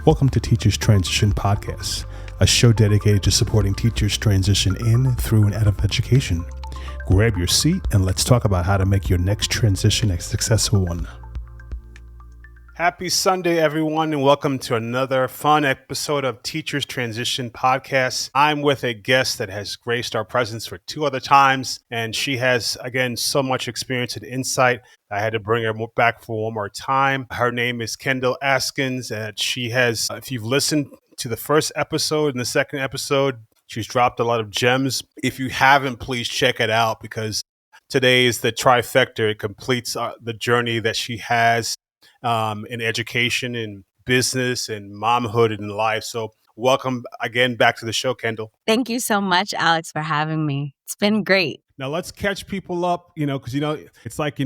Welcome to Teachers Transition Podcast, a show dedicated to supporting teachers transition in, through, and out of education. Grab your seat and let's talk about how to make your next transition a successful one. Happy Sunday, everyone, and welcome to another fun episode of Teachers Transition Podcast. I'm with a guest that has graced our presence for two other times, and she has, again, so much experience and insight. I had to bring her back for one more time. Her name is Kendall Askins, and she has, if you've listened to the first episode and the second episode, she's dropped a lot of gems. If you haven't, please check it out because today is the trifecta. It completes the journey that she has in education and business and momhood and life. So welcome again back to the show, Kendall. Thank you so much, Alex, for having me. It's been great. Now let's catch people up, because, it's like,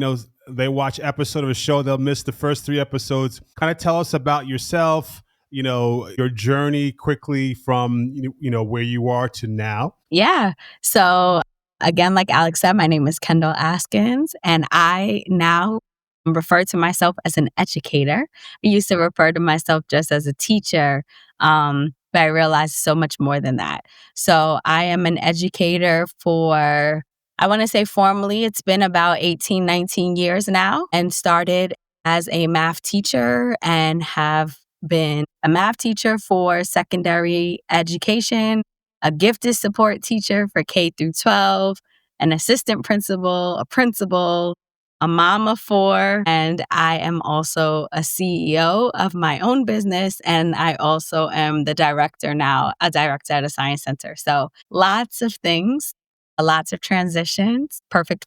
they watch episode of a show, they'll miss the first three episodes. Kind of tell us about yourself, your journey quickly from, where you are to now. Yeah. So again, like Alex said, my name is Kendall Askins, and I now refer to myself as an educator. I used to refer to myself just as a teacher, but I realized so much more than that. So I am an educator for, I want to say formally, it's been about 18, 19 years now, and started as a math teacher and have been a math teacher for secondary education, a gifted support teacher for K through 12, an assistant principal, a principal, a mom of four, and I am also a CEO of my own business, and I also am the director now, a director at a science center. So lots of things, lots of transitions, perfect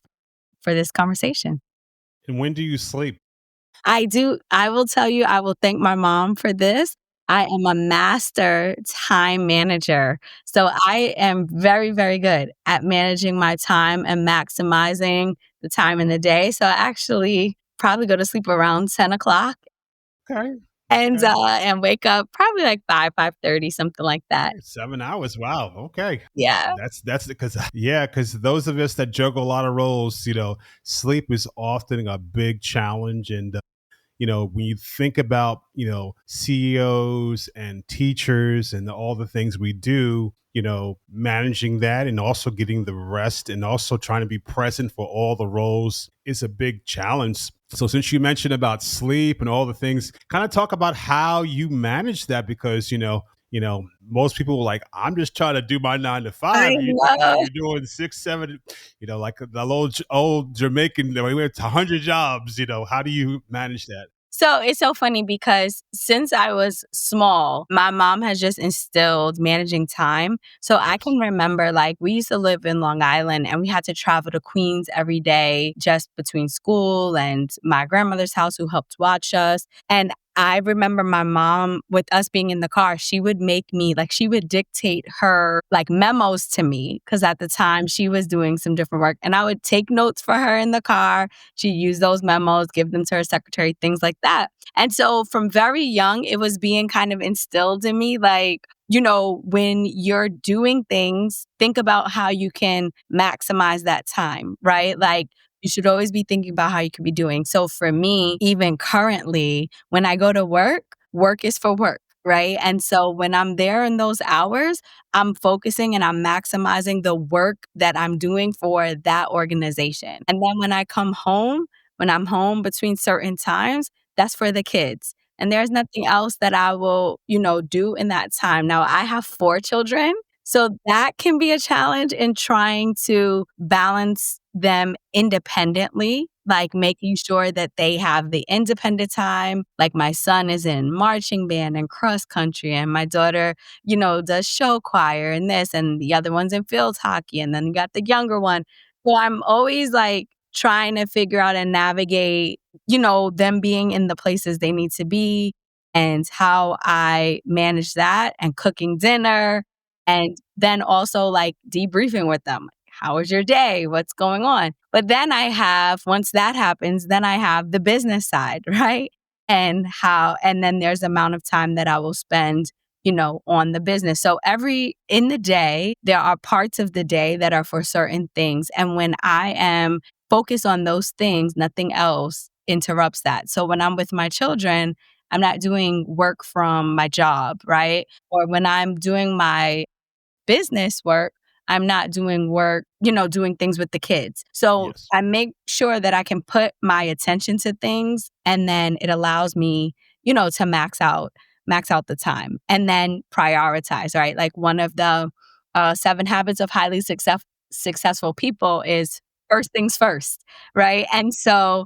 for this conversation. And when do you sleep? I do. I will tell you, I will thank my mom for this. I am a master time manager. So I am very, very good at managing my time and maximizing the time in the day. So I actually probably go to sleep around 10 o'clock. Okay. And wake up probably like 5:30, something like that. 7 hours. Wow. Okay. Yeah. That's because those of us that juggle a lot of roles, sleep is often a big challenge. And when you think about, CEOs and teachers and all the things we do, managing that and also getting the rest and also trying to be present for all the roles is a big challenge. So since you mentioned about sleep and all the things, kind of talk about how you manage that because, most people are like, I'm just trying to do my 9 to 5. You're doing 6, 7, like the old Jamaican, we went to 100 jobs, how do you manage that? So it's so funny because since I was small, my mom has just instilled managing time. So I can remember we used to live in Long Island and we had to travel to Queens every day just between school and my grandmother's house who helped watch us. And I remember my mom, with us being in the car, she would make me, she would dictate her memos to me because at the time she was doing some different work and I would take notes for her in the car. She'd use those memos, give them to her secretary, things like that. And so from very young, it was being kind of instilled in me, when you're doing things, think about how you can maximize that time, right? You should always be thinking about how you could be doing. So for me, even currently, when I go to work, work is for work, right? And so when I'm there in those hours, I'm focusing and I'm maximizing the work that I'm doing for that organization. And then when I'm home between certain times, that's for the kids. And there's nothing else that I will, do in that time. Now, I have 4 children. So that can be a challenge in trying to balance them independently, making sure that they have the independent time. My son is in marching band and cross country, and my daughter, does show choir and this, and the other one's in field hockey, and then you got the younger one. So I'm always trying to figure out and navigate, them being in the places they need to be and how I manage that and cooking dinner. And then also debriefing with them. How was your day? What's going on? But then once that happens, then I have the business side, right? And then there's the amount of time that I will spend, on the business. So in the day, there are parts of the day that are for certain things. And when I am focused on those things, nothing else interrupts that. So when I'm with my children, I'm not doing work from my job, right? Or when I'm doing my business work, I'm not doing work, doing things with the kids. So Yes. I make sure that I can put my attention to things, and then it allows me, to max out the time and then prioritize, right? Like one of the 7 habits of highly successful people is first things first, right? And so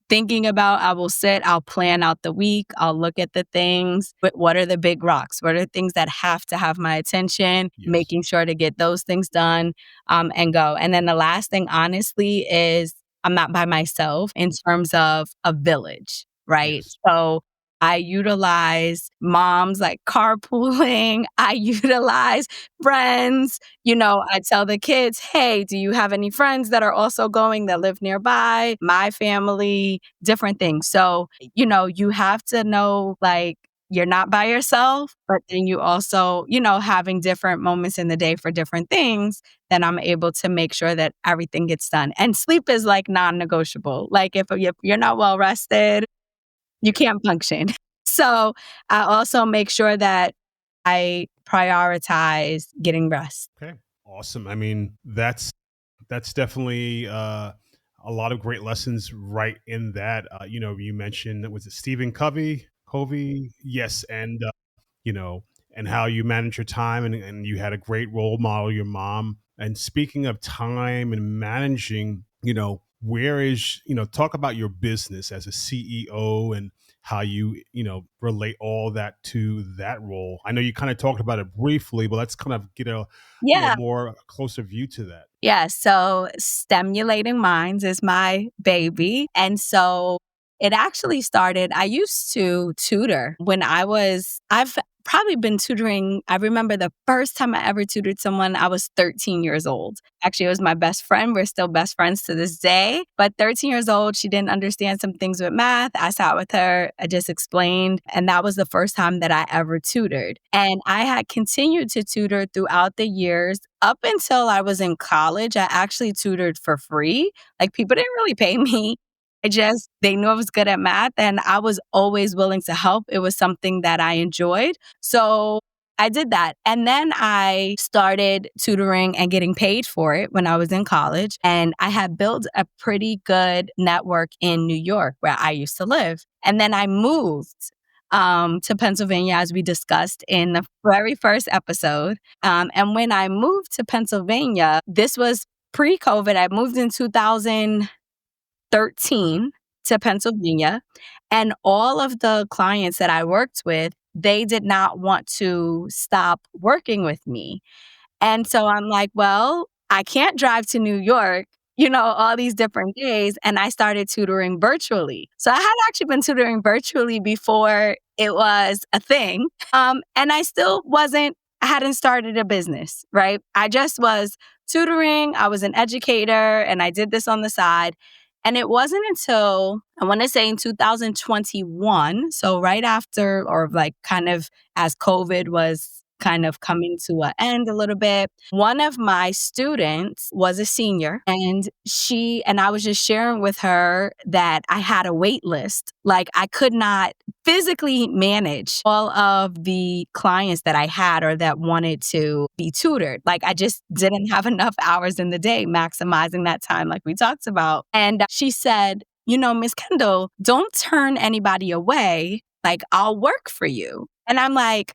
thinking about, I'll plan out the week, I'll look at the things, but what are the big rocks? What are the things that have to have my attention? Yes. Making sure to get those things done, and go. And then the last thing, honestly, is I'm not by myself in terms of a village, right? Yes. So I utilize moms like carpooling. I utilize friends. I tell the kids, hey, do you have any friends that are also going that live nearby? My family, different things. So, you have to know, like, you're not by yourself, but then you also, having different moments in the day for different things, then I'm able to make sure that everything gets done. And sleep is like non-negotiable. Like if you're not well rested, you can't function. So I also make sure that I prioritize getting rest. Okay. Awesome. I mean, that's definitely a lot of great lessons right in that. You mentioned, was it Stephen Covey? Covey? Yes. You know, and how you manage your time, and you had a great role model, your mom. And speaking of time and managing, where is, talk about your business as a CEO and how you, relate all that to that role. I know you kind of talked about it briefly, but let's kind of get a, Yeah. more closer view to that. Yeah. So Stemulating Minds is my baby. And so it actually started, I used to tutor I've probably been tutoring. I remember the first time I ever tutored someone, I was 13 years old. Actually, it was my best friend. We're still best friends to this day. But 13 years old, she didn't understand some things with math. I sat with her, I just explained. And that was the first time that I ever tutored. And I had continued to tutor throughout the years. Up until I was in college, I actually tutored for free. Like people didn't really pay me. They knew I was good at math and I was always willing to help. It was something that I enjoyed. So I did that. And then I started tutoring and getting paid for it when I was in college. And I had built a pretty good network in New York where I used to live. And then I moved to Pennsylvania, as we discussed in the very first episode. And when I moved to Pennsylvania, this was pre-COVID. I moved in 2013 to Pennsylvania, and all of the clients that I worked with, they did not want to stop working with me. And so I'm like, well, I can't drive to New York, all these different days. And I started tutoring virtually. So I had actually been tutoring virtually before it was a thing. And I hadn't started a business, right? I just was tutoring. I was an educator and I did this on the side. And it wasn't until, I want to say in 2021, so right after, or like kind of as COVID was kind of coming to an end a little bit, one of my students was a senior, and I was just sharing with her that I had a wait list. Like I could not physically manage all of the clients that I had or that wanted to be tutored. Like I just didn't have enough hours in the day maximizing that time like we talked about. And she said, Miss Kendall, don't turn anybody away. Like I'll work for you. And I'm like,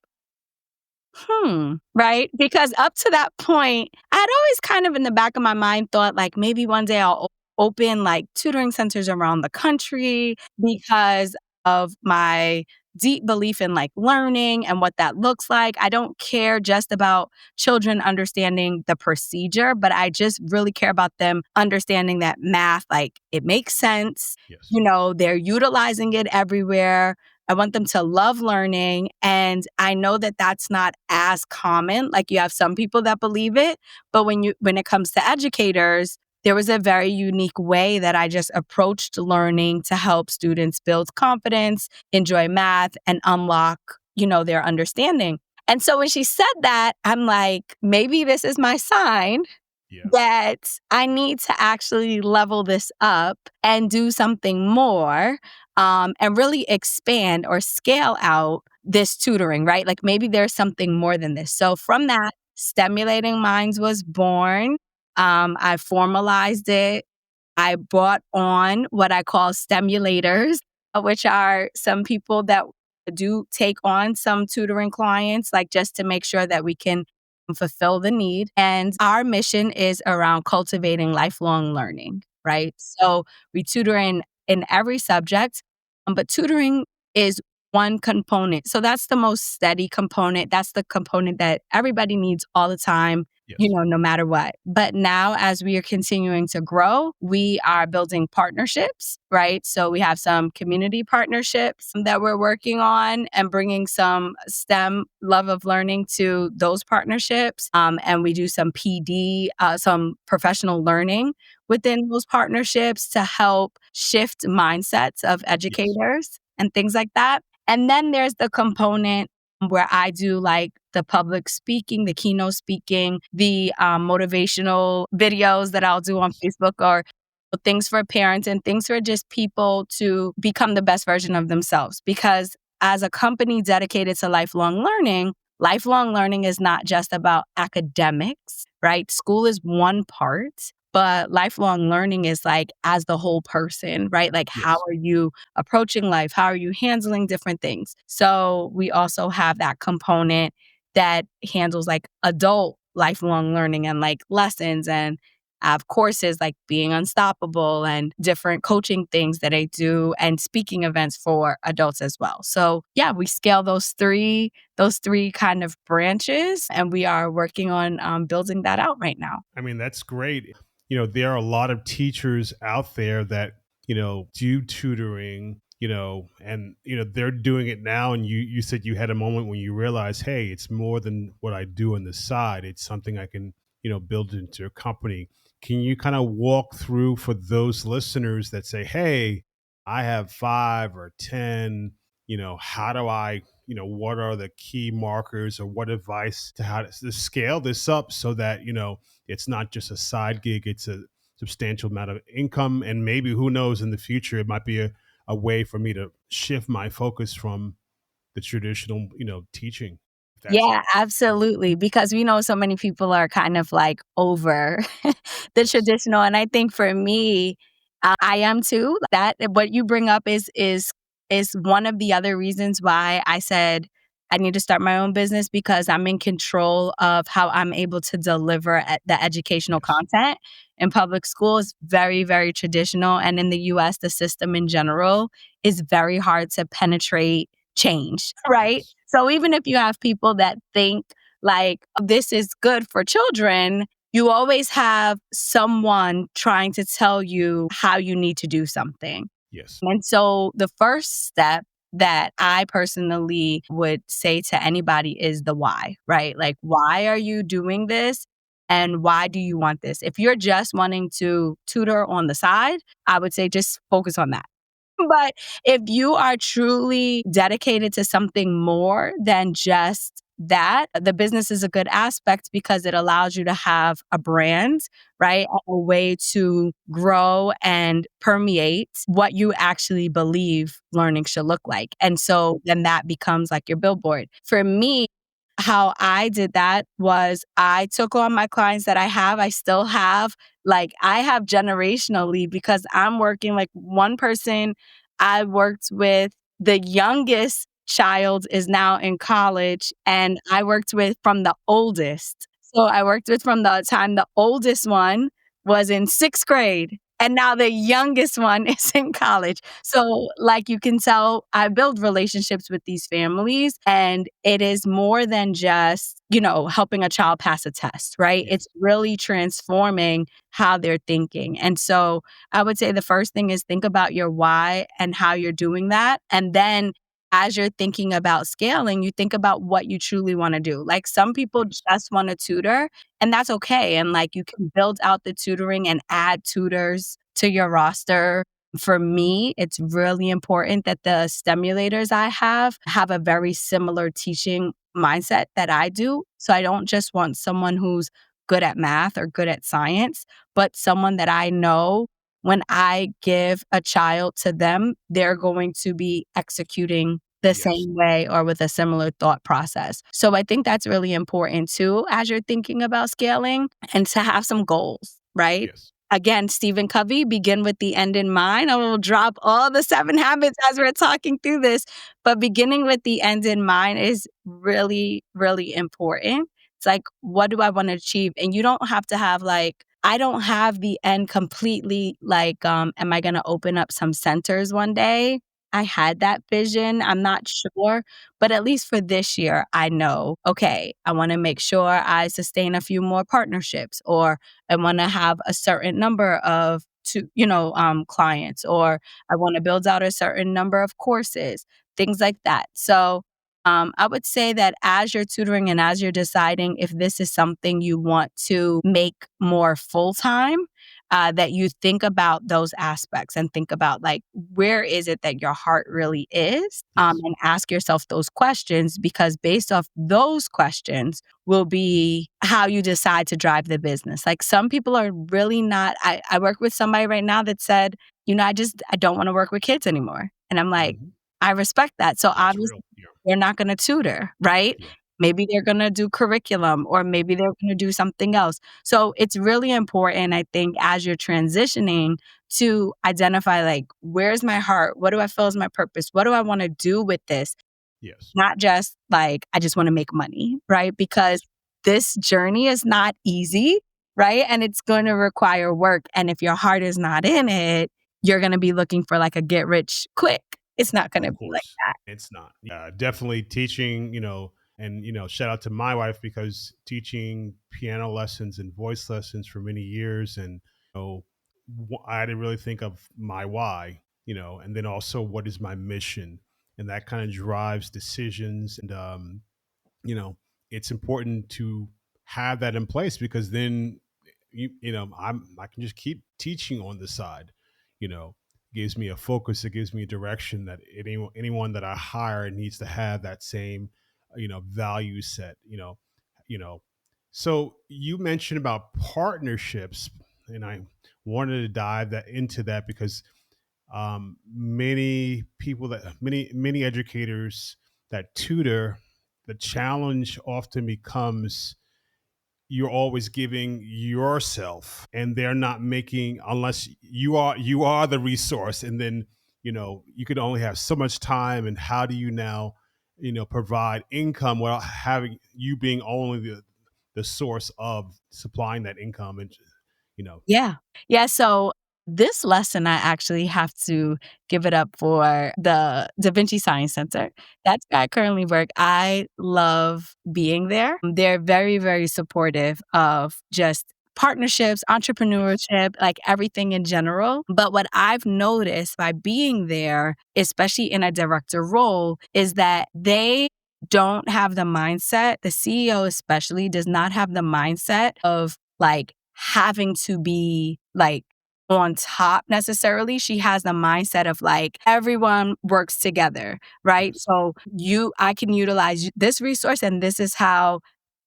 right? Because up to that point, I had always kind of in the back of my mind thought like maybe one day I'll open like tutoring centers around the country because of my deep belief in like learning and what that looks like. I don't care just about children understanding the procedure, but I just really care about them understanding that math, like it makes sense. Yes. They're utilizing it everywhere. I want them to love learning. And I know that that's not as common. Like you have some people that believe it, but when it comes to educators, there was a very unique way that I just approached learning to help students build confidence, enjoy math, and unlock, their understanding. And so when she said that, I'm like, maybe this is my sign that I need to actually level this up and do something more. and really expand or scale out this tutoring, right? Like maybe there's something more than this. So from that, Stemulating Minds was born. I formalized it. I brought on what I call stemulators, which are some people that do take on some tutoring clients, like just to make sure that we can fulfill the need. And our mission is around cultivating lifelong learning, right? So we tutor in every subject, but tutoring is one component. So that's the most steady component. That's the component that everybody needs all the time, Yes. no matter what. But now, as we are continuing to grow, we are building partnerships, right? So we have some community partnerships that we're working on and bringing some STEM love of learning to those partnerships. And we do some some professional learning within those partnerships to help shift mindsets of educators and things like that. And then there's the component where I do like the public speaking, the keynote speaking, the motivational videos that I'll do on Facebook, or things for parents and things for just people to become the best version of themselves. Because as a company dedicated to lifelong learning is not just about academics, right? School is one part, but lifelong learning is like as the whole person, right? Like how Yes. are you approaching life? How are you handling different things? So we also have that component that handles like adult lifelong learning and like lessons, and I have courses like Being Unstoppable and different coaching things that I do and speaking events for adults as well. So yeah, we scale those three kind of branches, and we are working on building that out right now. I mean, that's great. There are a lot of teachers out there that, do tutoring, and, they're doing it now. And you said you had a moment when you realized, hey, it's more than what I do on the side. It's something I can, build into a company. Can you kind of walk through for those listeners that say, hey, I have 5 or 10, how do I, what are the key markers or what advice to how to scale this up so that, it's not just a side gig, it's a substantial amount of income. And maybe who knows, in the future, it might be a way for me to shift my focus from the traditional, teaching. If that's Yeah, absolutely. Because we know so many people are kind of like over the yes. traditional. And I think for me, I am too. That what you bring up is one of the other reasons why I said I need to start my own business, because I'm in control of how I'm able to deliver the educational Yes. content. In public school is very, very traditional. And in the US, the system in general is very hard to penetrate change, right? Yes. So even if you have people that think like this is good for children, you always have someone trying to tell you how you need to do something. Yes. And so the first step that I personally would say to anybody is the why, right? Like, why are you doing this? And why do you want this? If you're just wanting to tutor on the side, I would say just focus on that. But if you are truly dedicated to something more than just that, the business is a good aspect because it allows you to have a brand, right? A way to grow and permeate what you actually believe learning should look like. And so then that becomes like your billboard. For me, how I did that was I took on my clients that I have. I still have, like, I have generationally, because I'm working like one person I worked with, the youngest child is now in college, and I worked with from the oldest. So I worked with from the time the oldest one was in 6th grade, and now the youngest one is in college. So, like you can tell, I build relationships with these families, and it is more than just, helping a child pass a test, right? Yes. It's really transforming how they're thinking. And so I would say the first thing is think about your why and how you're doing that. And then as you're thinking about scaling, you think about what you truly want to do. Like some people Yes. just want to tutor, and that's okay. And like you can build out the tutoring and add tutors to your roster. For me, it's really important that the stimulators I have a very similar teaching mindset that I do. So I don't just want someone who's good at math or good at science, but someone that I know when I give a child to them, they're going to be executing the Yes. same way or with a similar thought process. So I think that's really important too as you're thinking about scaling, and to have some goals, right? Yes. Again, Stephen Covey, begin with the end in mind. I will drop all the 7 habits as we're talking through this, but beginning with the end in mind is really, really important. It's like, what do I want to achieve? And you don't have to have like, I don't have the end completely like, am I going to open up some centers one day? I had that vision. I'm not sure. But at least for this year, I know, okay, I want to make sure I sustain a few more partnerships, or I want to have a certain number of clients, or I want to build out a certain number of courses, things like that. So I would say that as you're tutoring and as you're deciding if this is something you want to make more full time, that you think about those aspects and think about like, where is it that your heart really is? Yes. And ask yourself those questions, because based off those questions will be how you decide to drive the business. Like some people are really not, I work with somebody right now that said, I don't want to work with kids anymore. And I'm like, Mhm. I respect that. So That's obviously real. Yeah. they're not going to tutor, right? Yeah. Maybe they're going to do curriculum, or maybe they're going to do something else. So it's really important, I think, as you're transitioning to identify like, where's my heart? What do I feel is my purpose? What do I want to do with this? Yes. Not just like, I just want to make money, right? Because this journey is not easy, right? And it's going to require work. And if your heart is not in it, you're going to be looking for like a get rich quick. It's not going to Of be like course. that. It's not. Yeah, definitely teaching, and shout out to my wife because teaching piano lessons and voice lessons for many years, and I didn't really think of my why, and then also what is my mission, and that kind of drives decisions. And you know, it's important to have that in place because then I can just keep teaching on the side, you know, gives me a focus, it gives me a direction that anyone that I hire needs to have that same, value set, you know. So you mentioned about partnerships, and I wanted to dive that into that because many educators that tutor, the challenge often becomes you're always giving yourself and they're not making unless you are the resource, and then you could only have so much time, and how do you now provide income without having you being only the source of supplying that income, and Yeah. Yeah. So this lesson, I actually have to give it up for the Vinci Science Center. That's where I currently work. I love being there. They're very, very supportive of just partnerships, yes, entrepreneurship, like everything in general. But what I've noticed by being there, especially in a director role, is that they don't have the mindset, the CEO especially does not have the mindset of like having to be like on top necessarily. She has the mindset of like everyone works together, right? yes, So I can utilize this resource, and this is how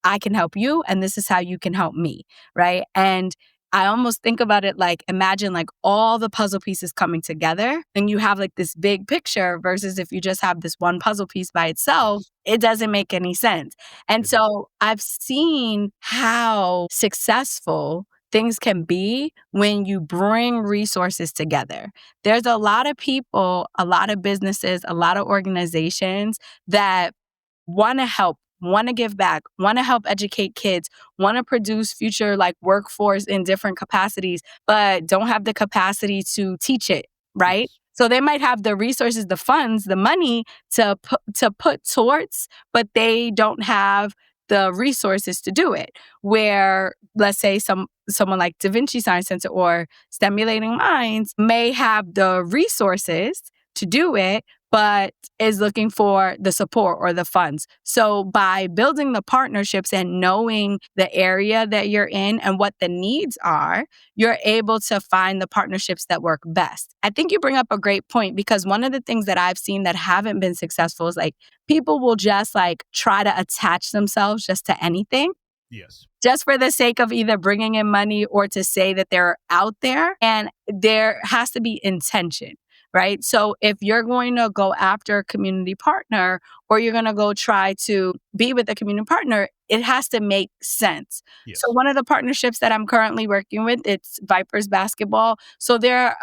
I can help you, and this is how you can help me, right? And I almost think about it like, imagine like all the puzzle pieces coming together and you have like this big picture, versus if you just have this one puzzle piece by itself, yes, it doesn't make any sense. And it does. so I've seen how successful things can be when you bring resources together. There's a lot of people, a lot of businesses, a lot of organizations that want to help, want to give back, want to help educate kids, want to produce future like workforce in different capacities, but don't have the capacity to teach it, right? Yes, So they might have the resources, the funds, the money to put towards, but they don't have the resources to do it. Where let's say someone like Da Vinci Science Center or Stemulating Minds may have the resources to do it, but is looking for the support or the funds. So by building the partnerships and knowing the area that you're in and what the needs are, you're able to find the partnerships that work best. I think you bring up a great point, because one of the things that I've seen that haven't been successful is like people will just like try to attach themselves just to anything. Yes. just for the sake of either bringing in money or to say that they're out there. And there has to be intention, right? So if you're going to go after a community partner or you're going to go try to be with a community partner, it has to make sense. Yes. So one of the partnerships that I'm currently working with, it's Vipers Basketball. So they're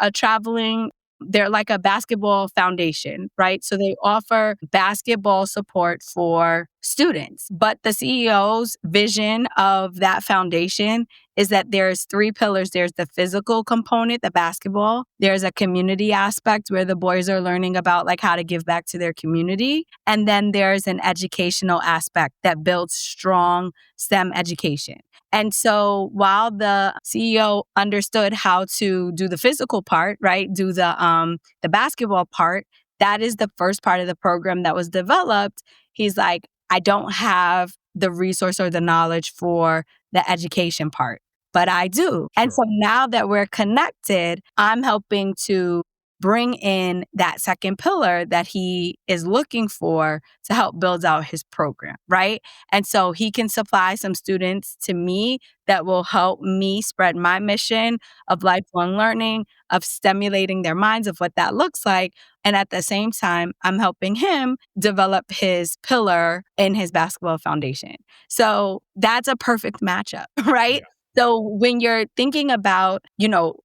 like a basketball foundation, right? So they offer basketball support for students. But the CEO's vision of that foundation is that there's three pillars. There's the physical component, the basketball. There's a community aspect where the boys are learning about like how to give back to their community. And then there's an educational aspect that builds strong STEM education. And so while the CEO understood how to do the physical part, right, do the basketball part, that is the first part of the program that was developed. He's like, I don't have the resource or the knowledge for the education part, but I do. And so now that we're connected, I'm helping to bring in that second pillar that he is looking for to help build out his program, right? And so he can supply some students to me that will help me spread my mission of lifelong learning, of stimulating their minds of what that looks like. And at the same time, I'm helping him develop his pillar in his basketball foundation. So that's a perfect matchup, right? Yeah. So when you're thinking about,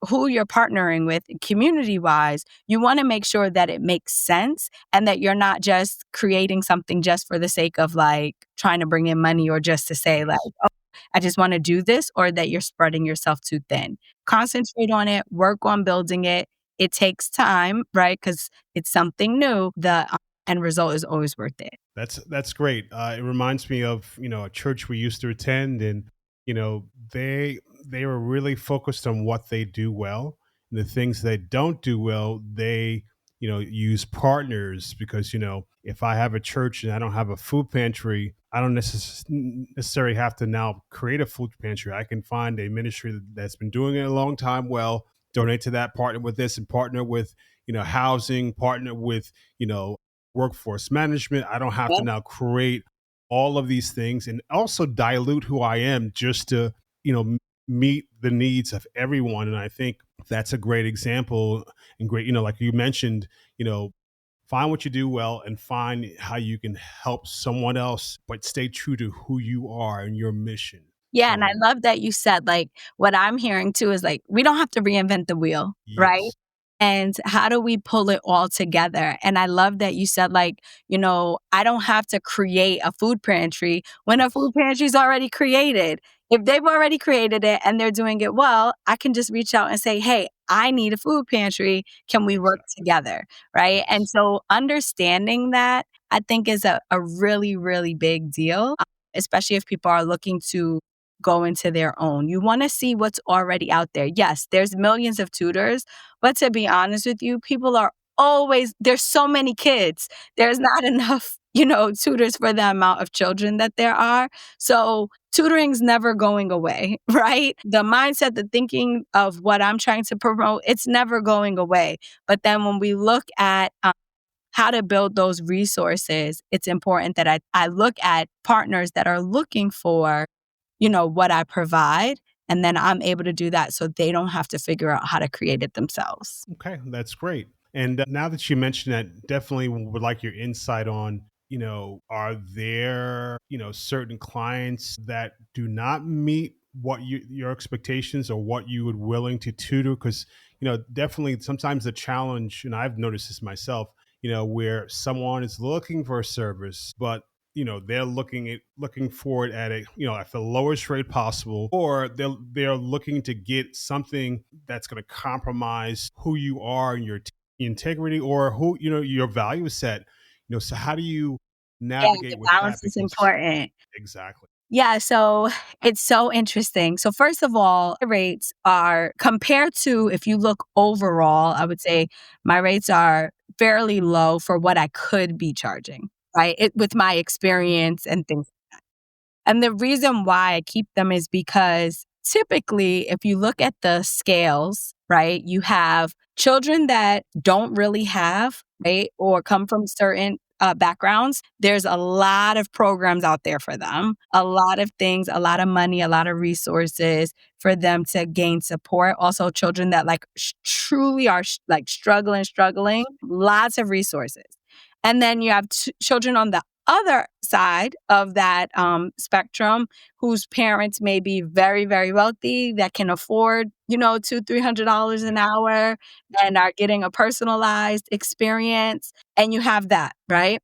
who you're partnering with community-wise, you want to make sure that it makes sense and that you're not just creating something just for the sake of like trying to bring in money or just to say like, oh, I just want to do this, or that you're spreading yourself too thin. Concentrate on it, work on building it. It takes time, right? Because it's something new. The end result is always worth it. That's great. It reminds me of, a church we used to attend, and they were really focused on what they do well, and the things they don't do well, they use partners, because if I have a church and I don't have a food pantry, I don't necessarily have to now create a food pantry. I can find a ministry that's been doing it a long time well, donate to that, partner with this, and partner with housing, partner with workforce management. I don't have to now create all of these things and also dilute who I am just to, meet the needs of everyone. And I think that's a great example, and great, like you mentioned, find what you do well and find how you can help someone else, but stay true to who you are and your mission. Yeah, and I love that you said, like, what I'm hearing too is like, we don't have to reinvent the wheel, right? Yes. And how do we pull it all together? And I love that you said, like, I don't have to create a food pantry when a food pantry's already created. If they've already created it and they're doing it well, I can just reach out and say, hey, I need a food pantry. Can we work together? Right. And so understanding that, I think, is a really, really big deal, especially if people are looking to go into their own. You want to see what's already out there. Yes, there's millions of tutors, but to be honest with you, there's so many kids. There's not enough, tutors for the amount of children that there are. So tutoring's never going away, right? The mindset, the thinking of what I'm trying to promote, it's never going away. But then when we look at how to build those resources, it's important that I look at partners that are looking for what I provide, and then I'm able to do that so they don't have to figure out how to create it themselves. Okay, that's great. And now that you mentioned that, definitely would like your insight on, are there, certain clients that do not meet what your expectations or what you would willing to tutor? Because, definitely sometimes the challenge, and I've noticed this myself, where someone is looking for a service, but they're looking for it at at the lowest rate possible, or they're looking to get something that's going to compromise who you are and your integrity, or who your value set. So how do you Yeah, navigate the with that? balance is Because important. exactly. Yeah, so it's so interesting. So first of all, the rates are compared to, if you look overall, I would say my rates are fairly low for what I could be charging, right? With my experience and things. And the reason why I keep them is because typically, if you look at the scales, right, you have children that don't really have, right, or come from certain backgrounds, there's a lot of programs out there for them, a lot of things, a lot of money, a lot of resources for them to gain support. Also, children that like truly are like struggling, lots of resources. And then you have children on the other side of that spectrum whose parents may be very, very wealthy that can afford, $200-$300 an hour and are getting a personalized experience. And you have that, right?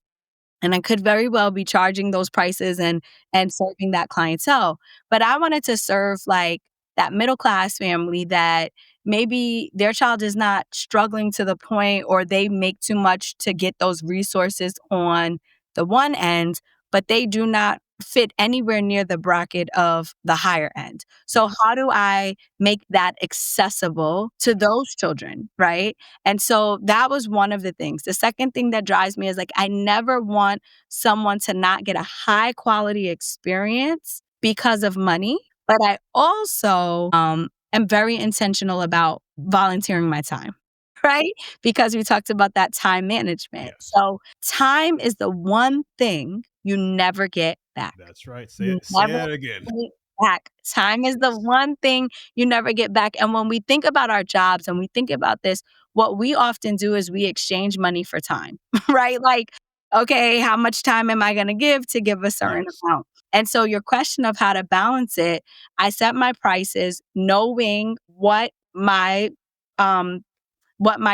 And I could very well be charging those prices and serving that clientele. But I wanted to serve like that middle class family that maybe their child is not struggling to the point or they make too much to get those resources on the one end, but they do not fit anywhere near the bracket of the higher end. So how do I make that accessible to those children, right? And so that was one of the things. The second thing that drives me is like, I never want someone to not get a high quality experience because of money, but I also am very intentional about volunteering my time. Right? Because we talked about that time management. Yes. So time is the one thing you never get back. That's right. You Say never that again. get back. Time is the one thing you never get back. And when we think about our jobs and we think about this, what we often do is we exchange money for time, right? Like, okay, how much time am I going to give a certain amount? And so your question of how to balance it, I set my prices knowing what my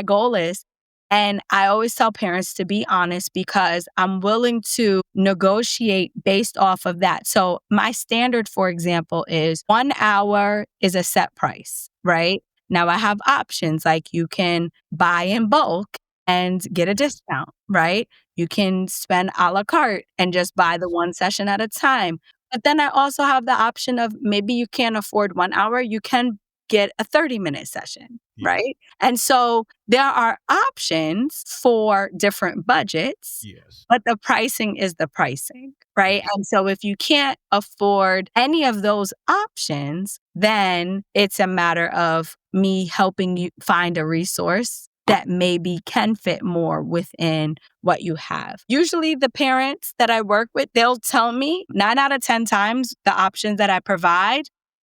goal is. And I always tell parents to be honest because I'm willing to negotiate based off of that. So my standard, for example, is 1 hour is a set price, right? Now I have options like you can buy in bulk and get a discount, right? You can spend a la carte and just buy the one session at a time. But then I also have the option of maybe you can't afford 1 hour, you can get a 30-minute session, right? And so there are options for different budgets, but the pricing is the pricing, right? And so if you can't afford any of those options, then it's a matter of me helping you find a resource that maybe can fit more within what you have. Usually the parents that I work with, they'll tell me 9 out of 10 times the options that I provide,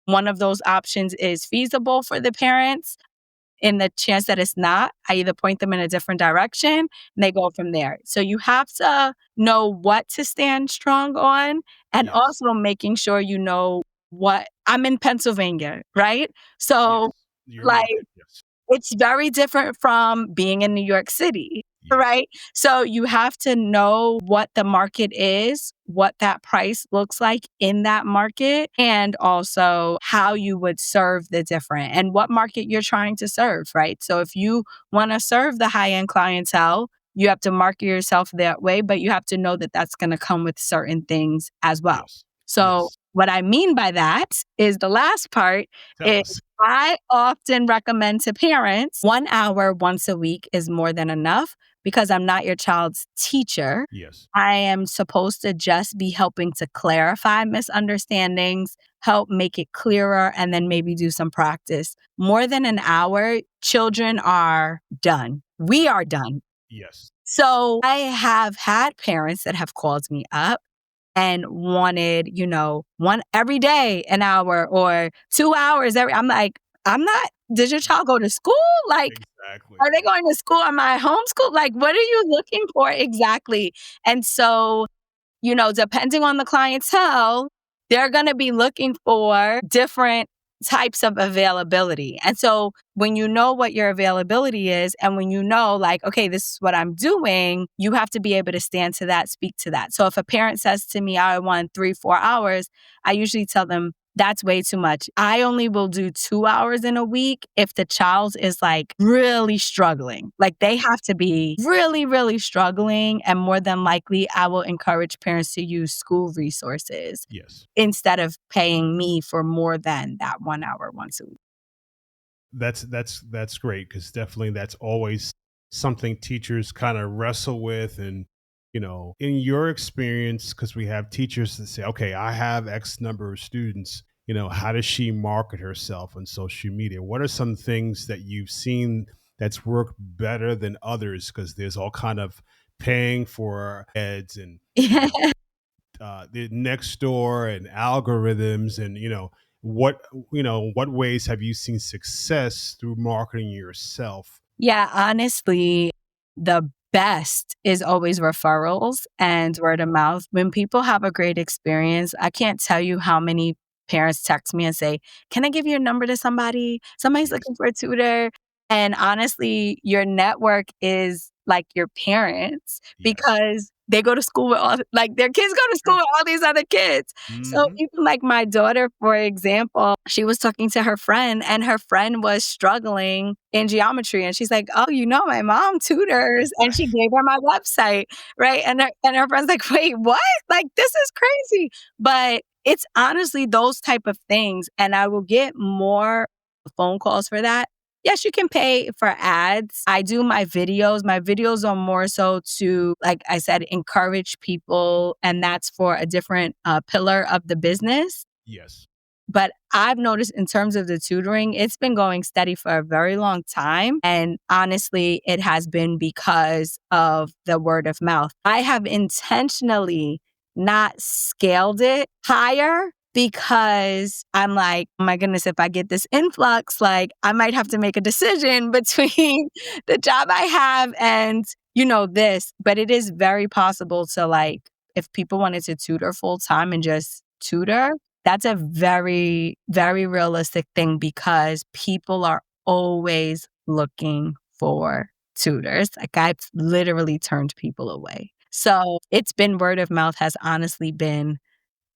one of those options is feasible for the parents. In the chance that it's not, I either point them in a different direction and they go from there. So you have to know what to stand strong on and also making sure you know what I'm in Pennsylvania, right? So like it's very different from being in New York City, right? So you have to know what the market is, what that price looks like in that market, and also how you would serve the different and what market you're trying to serve, right? So if you want to serve the high-end clientele, you have to market yourself that way, but you have to know that that's going to come with certain things as well. So what I mean by that is the last part is I often recommend to parents 1 hour once a week is more than enough because I'm not your child's teacher. I am supposed to just be helping to clarify misunderstandings, help make it clearer, and then maybe do some practice. More than an hour, children are done. We are done. So I have had parents that have called me up and wanted, one every day, an hour or 2 hours I'm like, did your child go to school? Like, are they going to school? Am I homeschooled? Like, what are you looking for exactly? And so, depending on the clientele, they're going to be looking for different types of availability. And so when you know what your availability is and when you know like, okay, this is what I'm doing, you have to be able to stand to that, speak to that. So if a parent says to me, I want 3-4 hours, I usually tell them that's way too much. I only will do 2 hours in a week if the child is like really struggling. Like they have to be really, really struggling. And more than likely, I will encourage parents to use school resources instead of paying me for more than that 1 hour once a week. That's great because definitely that's always something teachers kind of wrestle with. And in your experience, because we have teachers that say, okay, I have X number of students, how does she market herself on social media? What are some things that you've seen that's worked better than others? Because there's all kind of paying for ads and you know, the next door and algorithms and what ways have you seen success through marketing yourself? Yeah, honestly, the best is always referrals and word of mouth. When people have a great experience, I can't tell you how many parents text me and say, "Can I give your number to somebody? Somebody's Yes. looking for a tutor." And honestly, your network is like your parents Yes. because they go to school with all like their kids go to school True. with all these other kids. So Hmm. even like my daughter, for example, she was talking to her friend and her friend was struggling in geometry. And she's like, "Oh, my mom tutors." And she gave her my website, right? And her friend's like, "Wait, what? Like, this is crazy." But it's honestly those type of things. And I will get more phone calls for that. Yes, you can pay for ads. I do my videos. My videos are more so to, like I said, encourage people. And that's for a different pillar of the business. Yes. But I've noticed in terms of the tutoring, it's been going steady for a very long time. And honestly, it has been because of the word of mouth. I have intentionally not scaled it higher because I'm like, oh my goodness, if I get this influx, like I might have to make a decision between the job I have and, this. But it is very possible to like, if people wanted to tutor full time and just tutor, that's a very, very realistic thing because people are always looking for tutors. Like I've literally turned people away. So it's been word of mouth has honestly been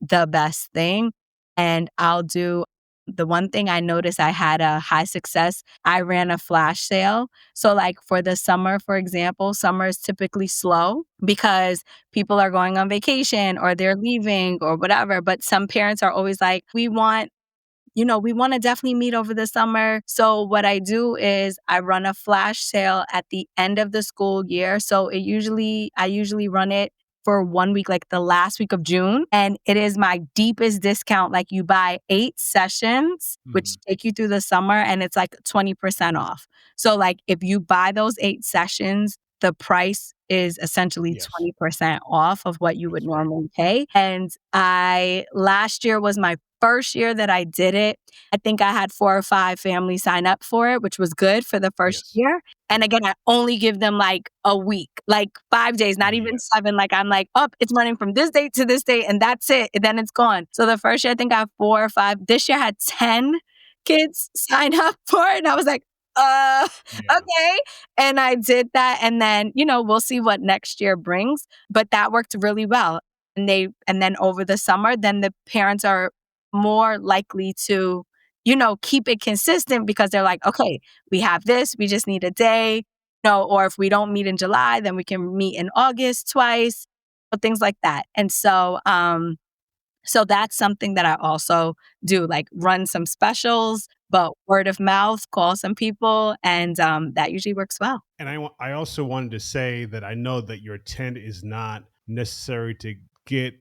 the best thing. And I'll do the one thing I noticed I had a high success. I ran a flash sale. So, like for the summer, for example, summer is typically slow because people are going on vacation or they're leaving or whatever. But some parents are always like, we want to definitely meet over the summer. So what I do is I run a flash sale at the end of the school year. So I usually run it for 1 week, like the last week of June. And it is my deepest discount. Like you buy 8 sessions, which Mhm. take you through the summer, and it's like 20% off. So like if you buy those 8 sessions, the price is essentially Yes. 20% off of what you would That's great. normally pay. And last year was my first year that I did it. I think I had 4 or 5 families sign up for it, which was good for the first Yes. year. And again, I only give them like a week, like 5 days, not even Yes. 7. Like I'm like, oh, it's running from this date to this date, and that's it. And then it's gone. So the first year, I think I had 4 or 5. This year, I had 10 kids sign up for it. And I was like, uh, Yeah. okay. And I did that. And then, we'll see what next year brings. But that worked really well. And then over the summer, then the parents are more likely to, keep it consistent because they're like, okay, we have this, we just need a day. Or if we don't meet in July, then we can meet in August twice, or things like that. And so that's something that I also do, like run some specials, but word of mouth, call some people, and that usually works well. And I also wanted to say that I know that your intent is not necessary to get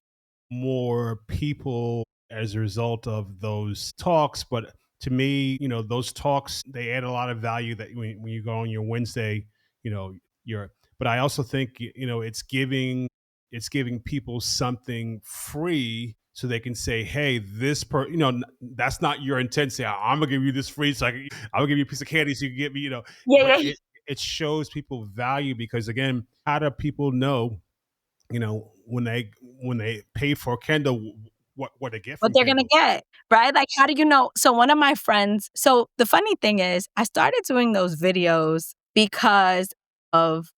more people as a result of those talks, but to me, those talks, they add a lot of value that when you go on your Wednesday, you know, you're, but I also think, it's giving people something free so they can say, hey, that's not your intent. Say, I'm gonna give you this free, so I'm gonna give you a piece of candy so you can get me, Yeah, but yeah. it shows people value because again, how do people know, when they pay for Kendall, what they get What from they're gonna Kendall? get, right? Like, how do you know? So one of my friends, so the funny thing is, I started doing those videos because of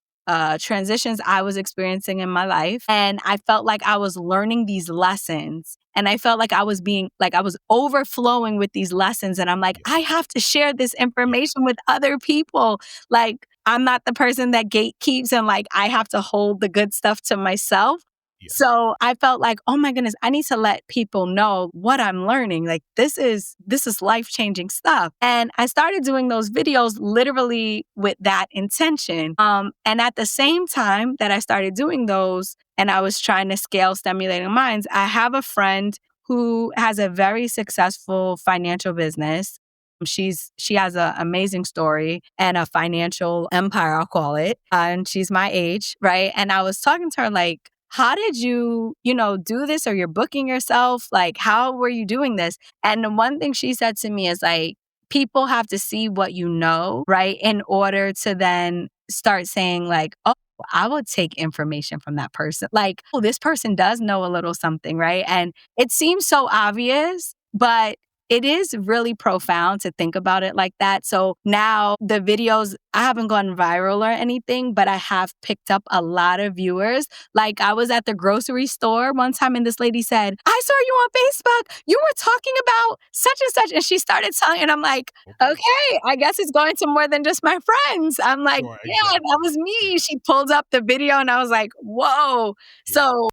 transitions I was experiencing in my life, and I felt like I was learning these lessons, and I felt like I was overflowing with these lessons, and I'm like, I Yes, have to share this yes, information with other people. Like, I'm not the person that gatekeeps, and like I have to hold the good stuff to myself. yes. So I felt like, oh my goodness, I need to let people know what I'm learning. Like this is life-changing stuff. And I started doing those videos literally with that intention. And at the same time that I started doing those and I was trying to scale Stemulating Minds, I have a friend who has a very successful financial business. She has an amazing story and a financial empire, I'll call it. And she's my age, right? And I was talking to her like, how did you, do this, or you're booking yourself? Like, how were you doing this? And the one thing she said to me is like, people have to see what you know, right? In order to then start saying like, oh, I would take information from that person. Like, oh, this person does know a little something, right? And it seems so obvious, but it is really profound to think about it like that. So now the videos, I haven't gone viral or anything, but I have picked up a lot of viewers. Like, I was at the grocery store one time and this lady said, I saw you on Facebook. You were talking about such and such. And she started telling, and I'm like, okay, I guess it's going to more than just my friends. I'm like, Sure, yeah, exactly. that was me. She pulled up the video and I was like, whoa. Yeah. So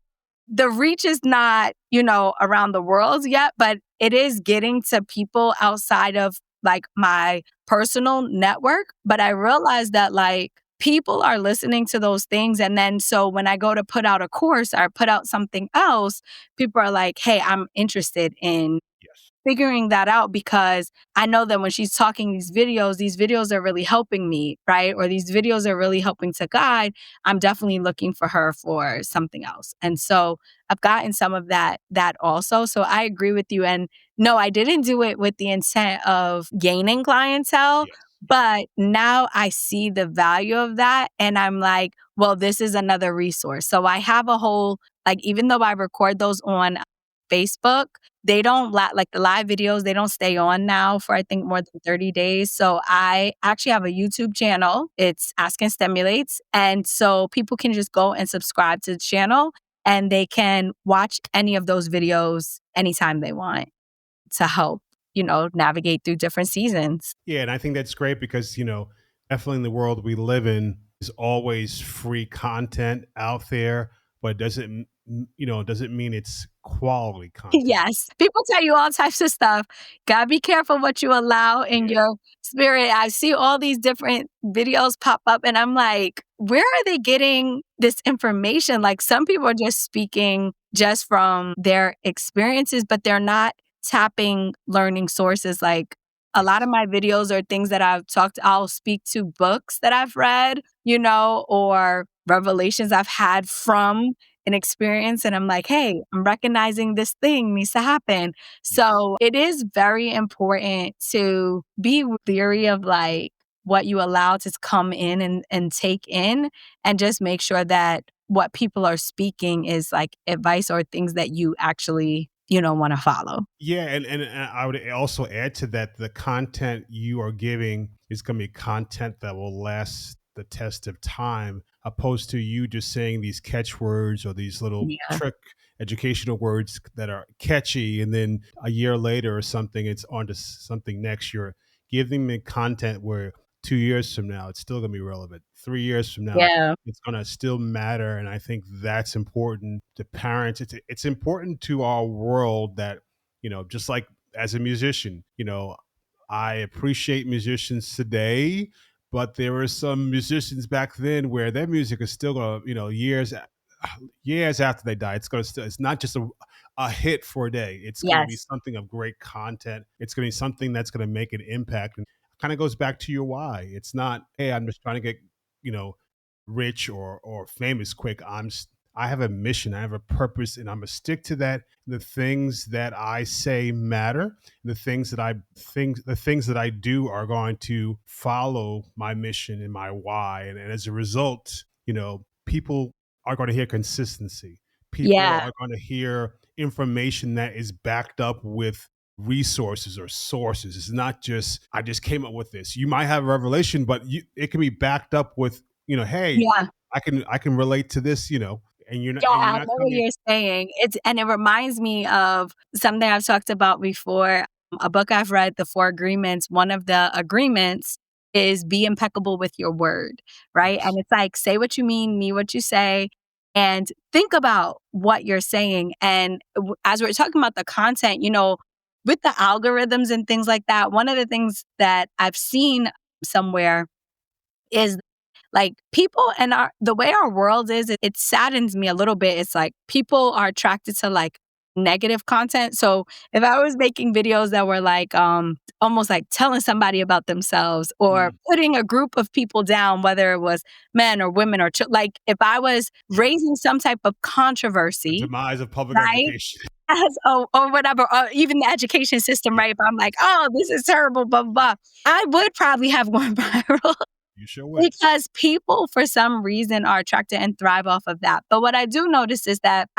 the reach is not, around the world yet, but it is getting to people outside of like my personal network. But I realized that like people are listening to those things. And then so when I go to put out a course or put out something else, people are like, hey, I'm interested in Yes. figuring that out, because I know that when she's talking these videos are really helping me, right? Or these videos are really helping to guide. I'm definitely looking for her for something else. And so I've gotten some of that also. So I agree with you. And no, I didn't do it with the intent of gaining clientele. Yes. But now I see the value of that. And I'm like, well, this is another resource. So I have a whole, like, even though I record those on Facebook, they don't like the live videos, they don't stay on now for I think more than 30 days. So I actually have a YouTube channel. It's Askins-Stimulates. And so people can just go and subscribe to the channel and they can watch any of those videos anytime they want to help, navigate through different seasons. Yeah, and I think that's great because, definitely in the world we live in, there's always free content out there, but doesn't mean it's quality content. Yes. People tell you all types of stuff. Gotta be careful what you allow in Yeah. your spirit. I see all these different videos pop up and I'm like, where are they getting this information? Like, some people are just speaking just from their experiences, but they're not tapping learning sources. Like, a lot of Yes. my videos are things that I'll speak to books that I've read, or revelations I've had from an experience, and I'm like, hey, I'm recognizing this thing needs to happen. Yes. So it is very important to be leery of like what you allow to come in and take in, and just make sure that what people are speaking is like advice or things that you actually, want to follow. Yeah, and I would also add to that, the content you are giving is going to be content that will last the test of time, opposed to you just saying these catchwords or these little Yeah. trick educational words that are catchy, and then a year later or something, it's on to something next. You're giving me content where 2 years from now it's still going to be relevant. 3 years from now Yeah. it's going to still matter, and I think that's important to parents. It's important to our world that, just like as a musician, I appreciate musicians today, but there were some musicians back then where their music is still going to, years after they die, it's not just a hit for a day. It's going to be Yes. something of great content. It's going to be something that's going to make an impact, and kind of goes back to your why. It's not, hey, I'm just trying to get, you know, rich or famous quick. I have a mission, I have a purpose, and I'm gonna stick to that. The things that I say matter. The things that I do are going to follow my mission and my why. And as a result, people are going to hear consistency. People Yeah. are going to hear information that is backed up with resources or sources. It's not just, I just came up with this. You might have a revelation, but it can be backed up with, hey, Yeah. I can relate to this, and Yeah, you're I not know what coming. you're saying. And it reminds me of something I've talked about before, a book I've read, The Four Agreements. One of the agreements is be impeccable with your word, right? Yes. And it's like, say what you mean what you say, and think about what you're saying. And as we're talking about the content, with the algorithms and things like that, one of the things that I've seen somewhere is like people and the way our world is, it saddens me a little bit. It's like people are attracted to like negative content. So if I was making videos that were like almost like telling somebody about themselves or putting a group of people down, whether it was men or women or like if I was raising some type of The controversy, demise of public right? education. Or whatever, or even the education system, Yeah, right? If I'm like, oh, this is terrible, blah, blah, blah. I would probably have gone viral. you sure would. Because people, for some reason, are attracted and thrive off of that. But what I do notice is that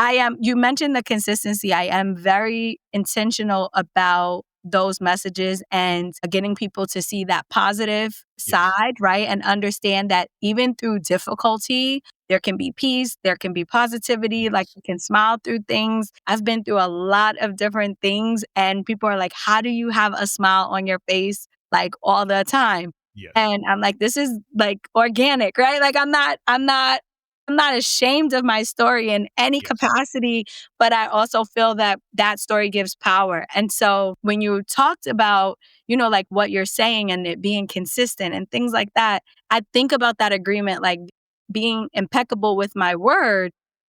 you mentioned the consistency. I am very intentional about those messages and getting people to see that positive Yes. side, right? And understand that even through difficulty, there can be peace, there can be positivity, like Yes. you can smile through things. I've been through a lot of different things, and people are like, how do you have a smile on your face like all the time? Yes. And I'm like, this is like organic, right? Like I'm not ashamed of my story in any Yes. capacity, but I also feel that that story gives power. And so when you talked about, like what you're saying and it being consistent and things like that, I think about that agreement, like being impeccable with my word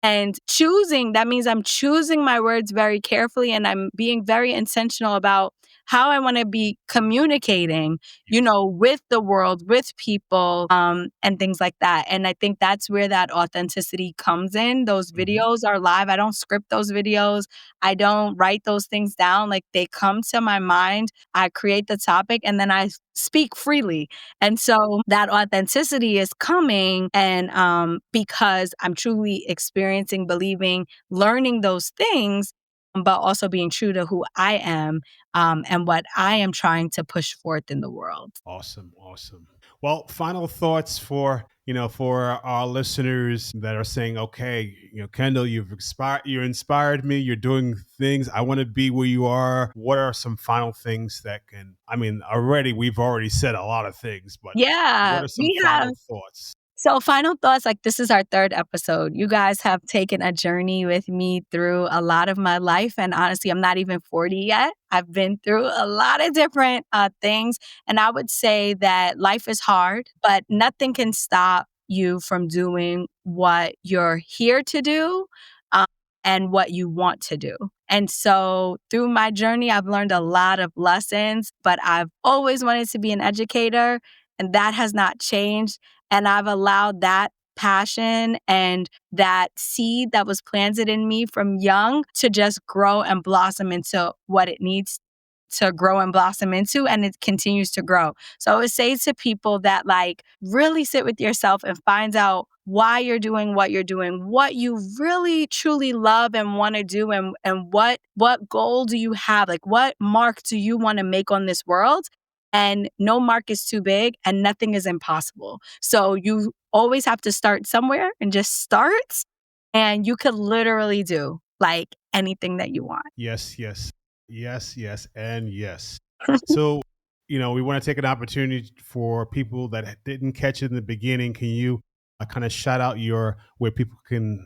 and that means I'm choosing my words very carefully and I'm being very intentional about how I want to be communicating, Yes. with the world, with people, and things like that. And I think that's where that authenticity comes in. Those videos are live. I don't script those videos. I don't write those things down. Like they come to my mind. I create the topic and then I speak freely. And so that authenticity is coming and because I'm truly experiencing, believing, learning those things, but also being true to who I am and what I am trying to push forth in the world. Awesome. Awesome. Well, final thoughts for our listeners that are saying, okay, Kendall, you inspired me. You're doing things. I want to be where you are. What are some final things we've already said a lot of things, but Yeah, what are some we have. final thoughts? So, final thoughts, like this is our third episode. You guys have taken a journey with me through a lot of my life. And honestly, I'm not even 40 yet. I've been through a lot of different things. And I would say that life is hard, but nothing can stop you from doing what you're here to do um, and what you want to do. And so through my journey, I've learned a lot of lessons, but I've always wanted to be an educator, and that has not changed. And I've allowed that passion and that seed that was planted in me from young to just grow and blossom into what it needs to grow and blossom into, and it continues to grow. So I would say to people that like really sit with yourself and find out why you're doing, what you really truly love and want to do, and what goal do you have? Like what mark do you want to make on this world? And no mark is too big and nothing is impossible. So you always have to start somewhere and just start, and you could literally do like anything that you want. Yes, yes, yes, yes, and yes. So, we want to take an opportunity for people that didn't catch it in the beginning. Can you kind of shout out where people can,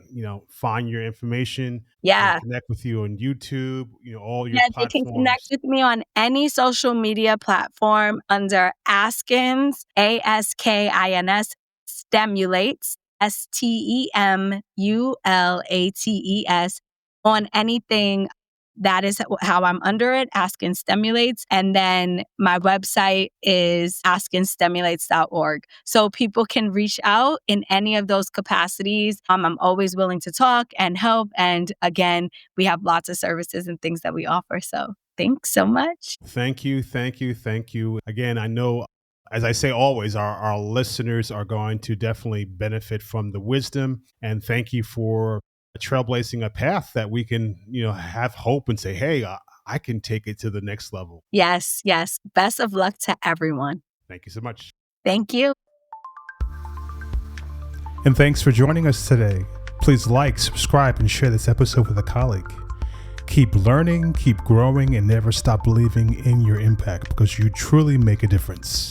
find your information and Yeah. connect with you on YouTube, all your Yeah, they can connect platforms? with me on any social media platform under Askins, Askins, Stemulates, Stemulates, on anything. That is how I'm under it, Askins Stemulates. And then my website is askins-stemulates.org. So people can reach out in any of those capacities. I'm always willing to talk and help. And again, we have lots of services and things that we offer. So thanks so much. Thank you, thank you, thank you. Again, I know, as I say always, our listeners are going to definitely benefit from the wisdom. And thank you for trailblazing a path that we can, have hope and say, hey, I can take it to the next level. Yes, yes. Best of luck to everyone. Thank you so much. Thank you. And thanks for joining us today. Please like, subscribe, and share this episode with a colleague. Keep learning, keep growing, and never stop believing in your impact because you truly make a difference.